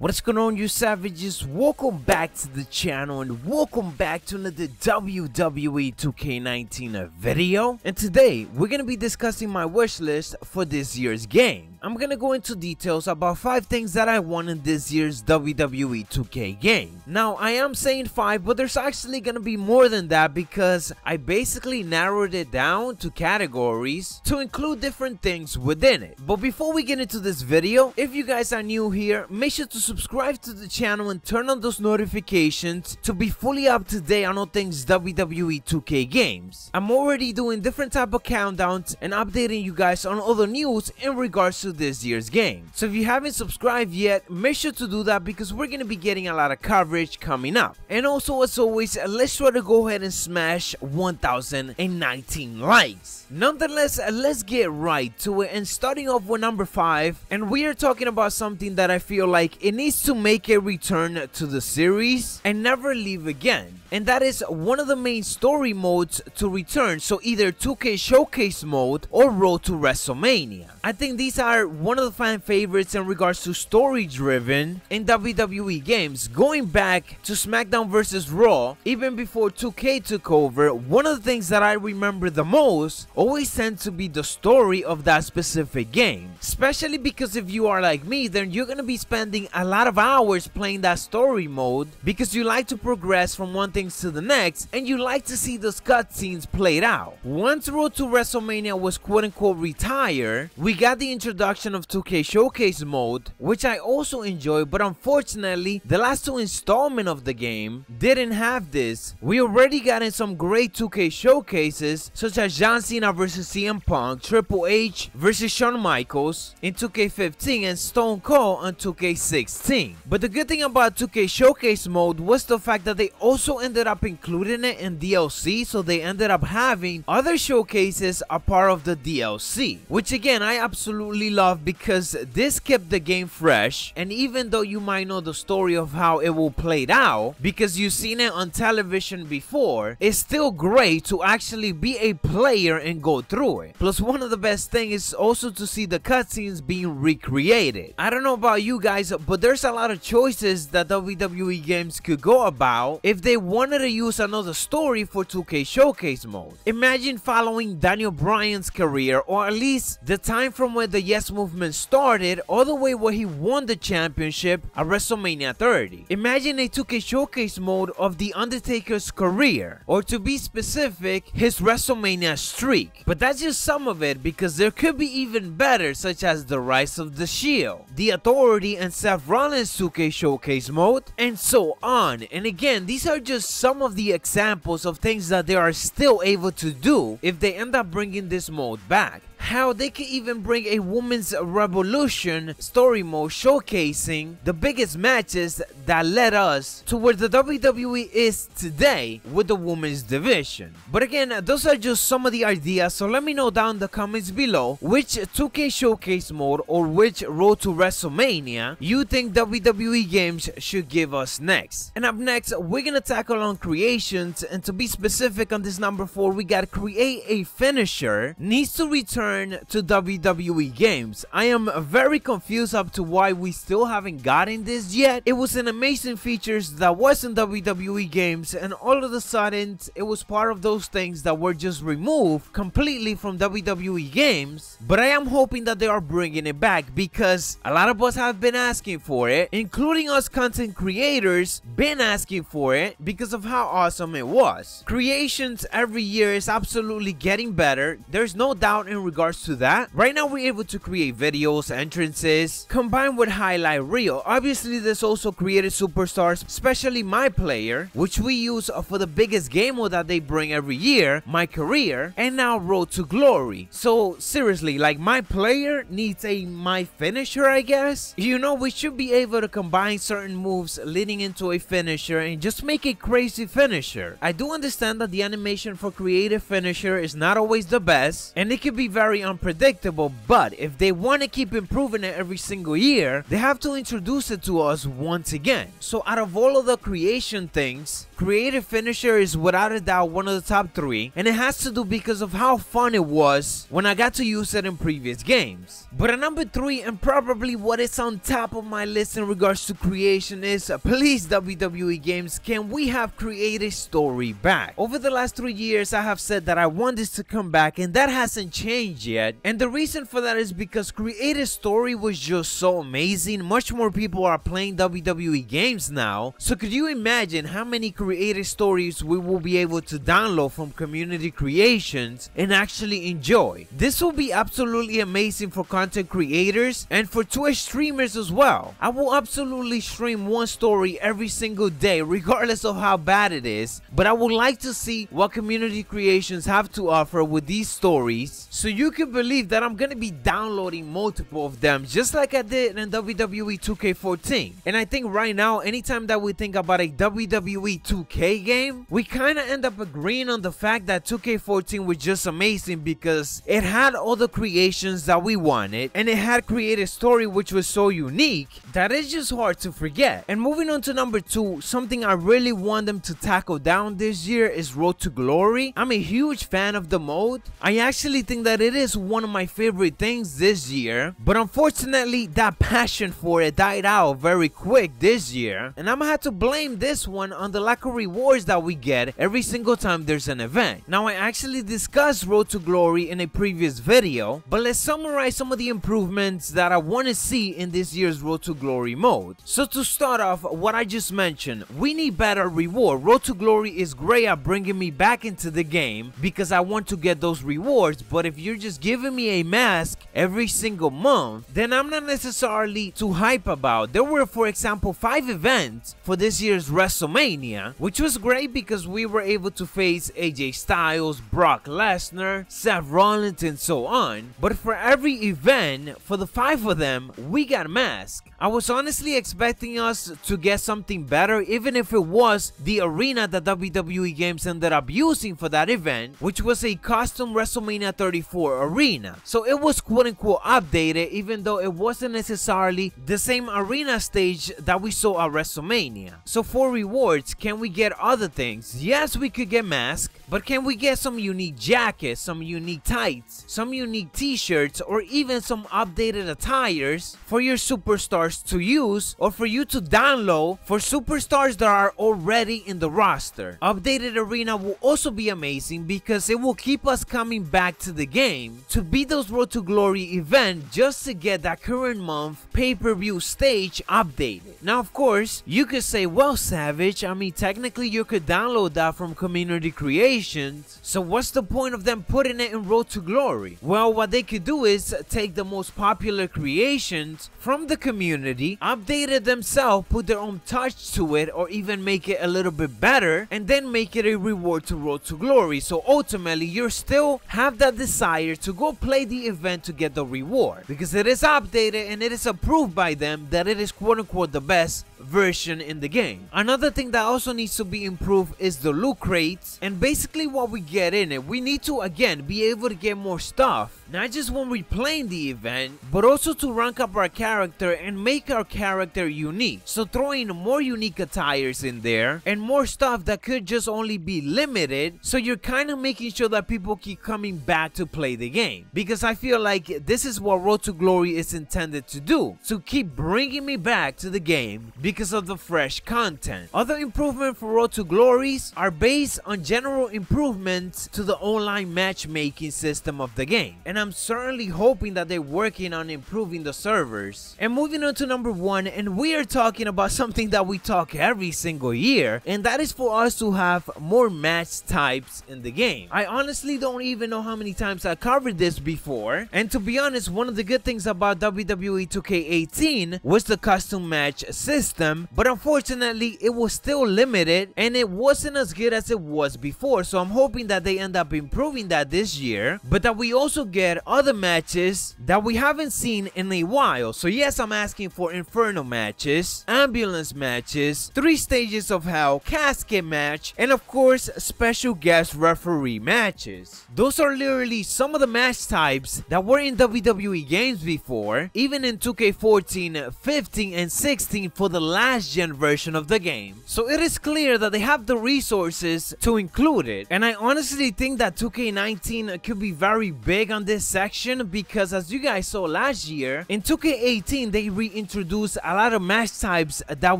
What is going on, you savages? Welcome back to the channel and welcome back to another WWE 2K19 video. And today we're gonna be discussing my wish list for this year's game. I'm gonna go into details about 5 things that I want in this year's WWE 2K game. Now I am saying 5, but there's actually gonna be more than that because I basically narrowed it down to categories to include different things within it. But before we get into this video, if you guys are new here, make sure to subscribe to the channel and turn on those notifications to be fully up to date on all things WWE 2K games. I'm already doing different type of countdowns and updating you guys on all the news in regards to this year's game. So if you haven't subscribed yet, make sure to do that because we're gonna be getting a lot of coverage coming up. And also, as always, let's try to go ahead and smash 1019 likes. Nonetheless, let's get right to it, and starting off with number 5, and we are talking about something that I feel like it needs to make a return to the series and never leave again. And that is one of the main story modes to return, so either 2K Showcase mode or Road to WrestleMania. I think these are one of the fan favorites in regards to story driven in WWE games. Going back to SmackDown vs. Raw, even before 2K took over, one of the things that I remember the most always tends to be the story of that specific game. Especially because if you are like me, then you're gonna be spending a lot of hours playing that story mode because you like to progress from one thing to the next and you like to see those cutscenes played out. Once Road to WrestleMania was quote-unquote retired, we got the introduction of 2K Showcase mode, which I also enjoy, but unfortunately the last 2 installments of the game didn't have this. We already got in some great 2K showcases such as John Cena vs CM Punk, Triple H vs Shawn Michaels in 2K15 and Stone Cold on 2K16. But the good thing about 2K Showcase mode was the fact that they also ended up including it in DLC, so they ended up having other showcases a part of the DLC, which again I absolutely love because this kept the game fresh. And even though you might know the story of how it will play out because you've seen it on television before, it's still great to actually be a player and go through it. Plus, one of the best things is also to see the cutscenes being recreated. I don't know about you guys, but there's a lot of choices that WWE games could go about if they wanted to use another story for 2K Showcase mode. Imagine following Daniel Bryan's career, or at least the time from when the Yes Movement started all the way where he won the championship at WrestleMania 30. Imagine a 2K Showcase mode of The Undertaker's career, or to be specific, his WrestleMania streak. But that's just some of it because there could be even better, such as the Rise of the Shield, The Authority and Seth Rollins 2K Showcase mode, and so on. And again, these are just some of the examples of things that they are still able to do if they end up bringing this mode back. How they could even bring a Women's Revolution story mode showcasing the biggest matches that led us to where the WWE is today with the women's division. But again, those are just some of the ideas, so let me know down in the comments below which 2K Showcase mode or which Road to WrestleMania you think WWE games should give us next. And up next, we're gonna tackle on creations, and to be specific on this number 4, we got create a finisher needs to return to WWE games. I am very confused up to why we still haven't gotten this yet. It was an amazing features that was in WWE games, and all of a sudden it was part of those things that were just removed completely from WWE games. But I am hoping that they are bringing it back because a lot of us have been asking for it, including us content creators been asking for it because of how awesome it was. Creations every year is absolutely getting better, there's no doubt in regards to that. Right now we're able to create videos, entrances, combined with highlight reel. Obviously there's also created superstars, especially my player, which we use for the biggest game mode that they bring every year, my career, and now Road to Glory. So seriously, like, my player needs a my finisher, I guess. You know, we should be able to combine certain moves leading into a finisher and just make a crazy finisher. I do understand that the animation for creative finisher is not always the best and it can be very very unpredictable, but if they want to keep improving it every single year, they have to introduce it to us once again. So out of all of the creation things, creative finisher is without a doubt one of the top 3, and it has to do because of how fun it was when I got to use it in previous games. But at number 3, and probably what is on top of my list in regards to creation, is please WWE Games, can we have creative story back? Over the last 3 years I have said that I want this to come back, and that hasn't changed yet, and the reason for that is because creative story was just so amazing. Much more people are playing WWE games now, so could you imagine how many creative stories we will be able to download from community creations and actually enjoy? This will be absolutely amazing for content creators and for Twitch streamers as well. I will absolutely stream one story every single day regardless of how bad it is, but I would like to see what community creations have to offer with these stories, so you can believe that I'm gonna be downloading multiple of them just like I did in WWE 2K14. And I think right now, anytime that we think about a WWE 2K game, we kind of end up agreeing on the fact that 2K14 was just amazing because it had all the creations that we wanted, and it had created story which was so unique that it's just hard to forget. And moving on to number 2, something I really want them to tackle down this year is Road to Glory. I'm a huge fan of the mode. I actually think that it is one of my favorite things this year, but unfortunately that passion for it died out very quick this year, and I'm gonna have to blame this one on the lack of rewards that we get every single time there's an event. Now, I actually discussed Road to Glory in a previous video, but let's summarize some of the improvements that I want to see in this year's Road to Glory mode. So to start off, what I just mentioned, we need better reward. Road to Glory is great at bringing me back into the game because I want to get those rewards, but if you're just giving me a mask every single month, then I'm not necessarily too hype about. There were, for example, 5 events for this year's WrestleMania, which was great because we were able to face AJ Styles, Brock Lesnar, Seth Rollins, and so on. But for every event, for the 5 of them, we got masks. I was honestly expecting us to get something better, even if it was the arena that WWE Games ended up using for that event, which was a custom WrestleMania 34 arena. So it was quote-unquote updated, even though it wasn't necessarily the same arena stage that we saw at WrestleMania. So for rewards, can we get other things? Yes, we could get masks, but can we get some unique jackets, some unique tights, some unique t-shirts, or even some updated attires for your superstars to use or for you to download for superstars that are already in the roster? Updated arena will also be amazing because it will keep us coming back to the game to beat those Road to Glory event just to get that current month pay-per-view stage updated. Now, of course, you could say, well, Savage, I mean, technically you could download that from community creations, so what's the point of them putting it in Road to Glory? Well, what they could do is take the most popular creations from the community, update it themselves, put their own touch to it, or even make it a little bit better, and then make it a reward to Road to Glory. So ultimately, you still have that desire to go play the event to get the reward because it is updated and it is approved by them that it is quote-unquote the best version in the game. Another thing that also needs to be improved is the loot crates and basically what we get in it. We need to again be able to get more stuff, not just when we're playing the event, but also to rank up our character and make our character unique. So throwing more unique attires in there and more stuff that could just only be limited, so you're kind of making sure that people keep coming back to play the game, because I feel like this is what Road to Glory is intended to do, to keep bringing me back to the game because of the fresh content. Other improvements for Road to Glories are based on general improvements to the online matchmaking system of the game, and I'm certainly hoping that they're working on improving the servers. And moving on to number 1, and we are talking about something that we talk every single year, and that is for us to have more match types in the game. I honestly don't even know how many times I covered this before, and to be honest, one of the good things about WWE 2K18 was the custom match system. them, but unfortunately it was still limited and it wasn't as good as it was before. So I'm hoping that they end up improving that this year, but that we also get other matches that we haven't seen in a while. So yes, I'm asking for Inferno matches, ambulance matches, 3 stages of hell, casket match, and of course special guest referee matches. Those are literally some of the match types that were in WWE games before, even in 2K14, 15, and 16 for the last gen version of the game. So it is clear that they have the resources to include it, and I honestly think that 2K19 could be very big on this section, because as you guys saw last year, in 2K18 they reintroduced a lot of match types that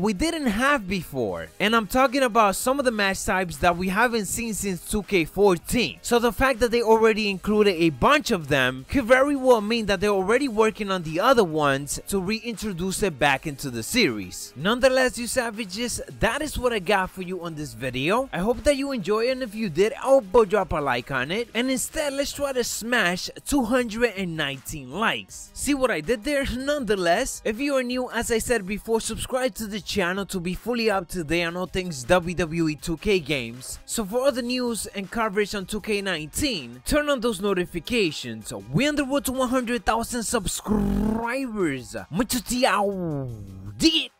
we didn't have before, and I'm talking about some of the match types that we haven't seen since 2K14. So the fact that they already included a bunch of them could very well mean that they're already working on the other ones to reintroduce it back into the series. Nonetheless, you savages, that is what I got for you on this video. I hope that you enjoy it, and if you did, I hope you drop a like on it, and instead let's try to smash 219 likes. See what I did there? Nonetheless, if you are new, as I said before, subscribe to the channel to be fully up to date on all things WWE 2K games. So for all the news and coverage on 2K19, turn on those notifications. We on the road to 100,000 subscribers. Macho T out. Dig it.